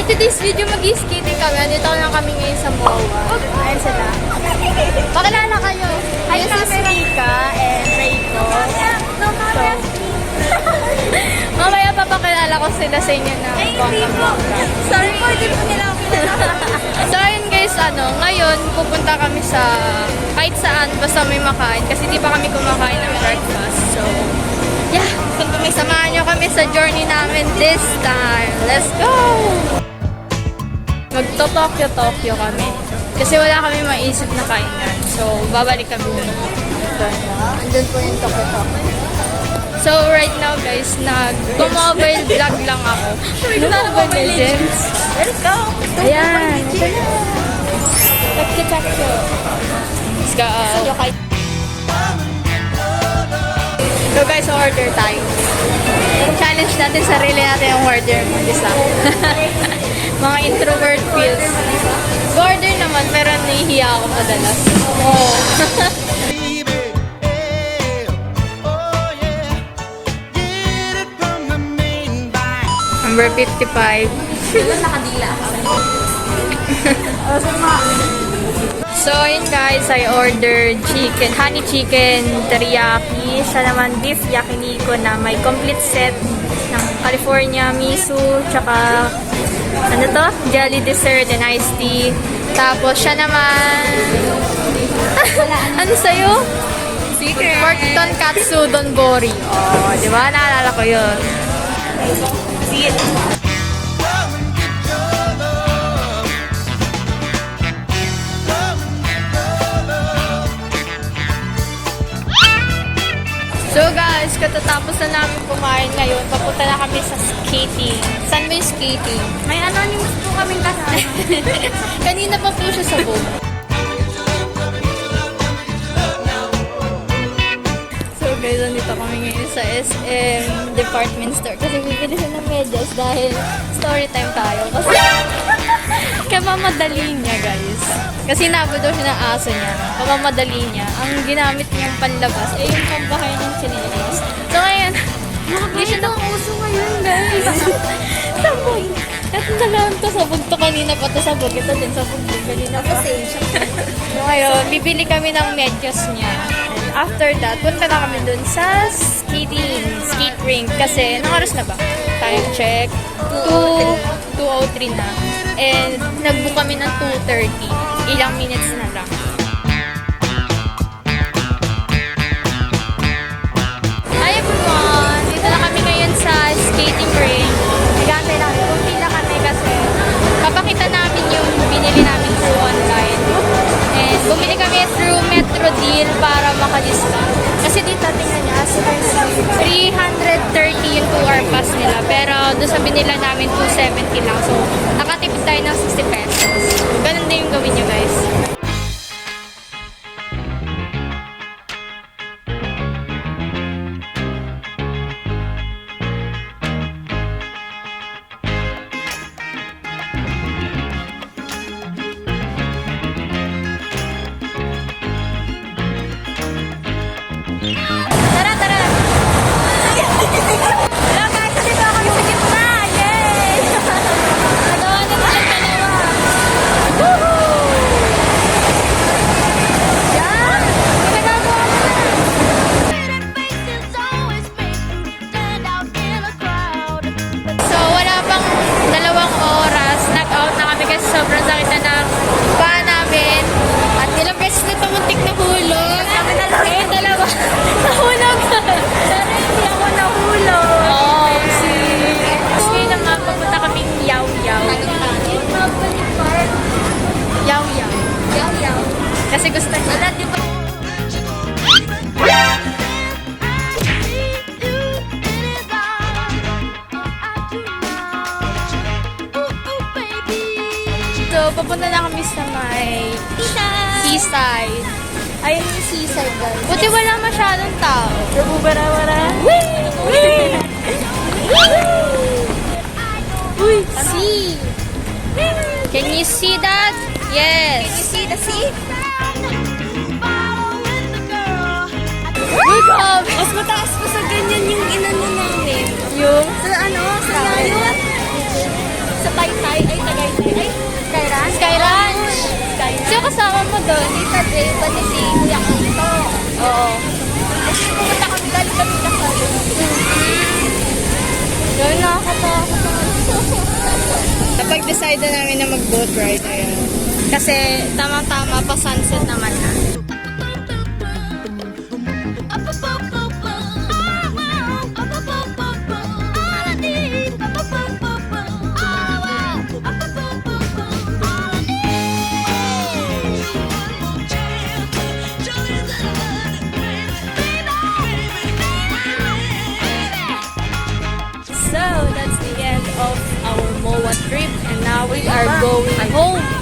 For today's video, mag-skating kami. Dito lang kami ngayon sa MOA. Ayun sila. Pakilala kayo. Hi, this is Mika and Reiko. So, mamaya papakilala ko sila sa inyo na bongga-bongga. Sorry po, di po nila ako pinala. So, ayun guys, ngayon pupunta kami sa kahit saan basta may makain kasi di pa kami kumakain ng breakfast. So, yeah, may samahan nyo kami sa journey namin this time. Let's go! Magto-Tokyo kami. Kasi wala kami maisip na kainan. So, babalik kami dun. Andun po yung Tokyo. So, right now guys, nag-mobile vlog lang ako. Mobile Legends. Let's go! Ayan. Tokyo. Let's go. So guys, order tayo. Challenge natin sarili natin yung order mo. Isa. Mga introvert feels. Order naman, pero nahihiya ako madalas. Oh. Number 55. Nakadila ako. So, yun guys, I ordered chicken, honey chicken teriyaki. Siya naman beef yakiniku na may complete set ng California miso, tsaka ano to? Jelly dessert and iced tea. Tapos siya naman ano sa'yo? Secret. Pork tonkatsu donbori. Oh, di ba? Naalala ko yun. See it. So guys, katatapos na namin kumain ngayon, papunta na kami sa skating. Saan ba yung skating? May anonymous po kaming kasama. Kanina pa po siya sa boat. So guys, nandito kami ngayon sa SM Department Store kasi bibili siya ng medyas dahil story time tayo. Kasi kamamadali niya guys. Kasi nabot daw siya ng aso niya. Kamamadali niya. Ang ginamit niyang panlabas ay yung pambahay ng chinelas. So ngayon, hindi siya ng uso ngayon guys. Sabog. At nalaman to sabog to kanina pa to sabog. Ito din sabog din kanina pa. So ngayon, bibili kami ng medyas niya. And after that, punta na kami dun sa skate rink. Kasi, anong oras na ba? Time check. 2:03 na. And nag-book kami ng 2:30. Ilang minutes na lang. Hi everyone! Dito na kami ngayon sa skating rink. Nagantay namin. Pumila kami kasi papakita namin yung binili namin through online. And bumili kami through Metro Deal para maka-discount. Kasi dito, tingnan niya, 330 yung 2-hour pass nila. Pero doon sa binila namin, 270 lang. So, nakatipid tayo ng 60 pesos. Ganun din yung gawin nyo, guys. Tara, tara! Hello guys, dito ako sa gitna! Yay! Nagawa na tayo dalawa! Woohoo! Yan! Ginagawa ko na! So, wala pang 2 oras. Nag-out na kami kasi sobrang sakit na ng paa namin. At ilang beses na pamuntik na hulog. Eh, dalawa. Nahulog. Sana hindi ako nahulog. Oo, Tapos ngayon naman, papunta kaming Yaw-Yaw. Yaw-Yaw. Yaw-yaw. Kasi gusto niya. Wala, di ba? So, papunta na kami sa may seaside. Ayun yung seaside, guys. Buti wala masyadong tao. Bubara-bara. Uy, sea! Can you see that? Yes! You see the sea? Uy, grabe! Mas mataas pa sa ganyan yung inano namin. Yung? Sa ano? Sa layo? Sa Taytay, ay Tagaytay, ay Sky Ranch? Sky Ranch. Sino kasama mo doon? Tita Jay, pati si Kuya Kito. Oo. Kasi pumunta kami galing kami kasama. Yun, nakakatakot naman. Napag-decide na namin na mag-boat ride, ayan. Kasi tama-tama pa sunset naman na. So, that's the end of our MOA trip and now we are going home.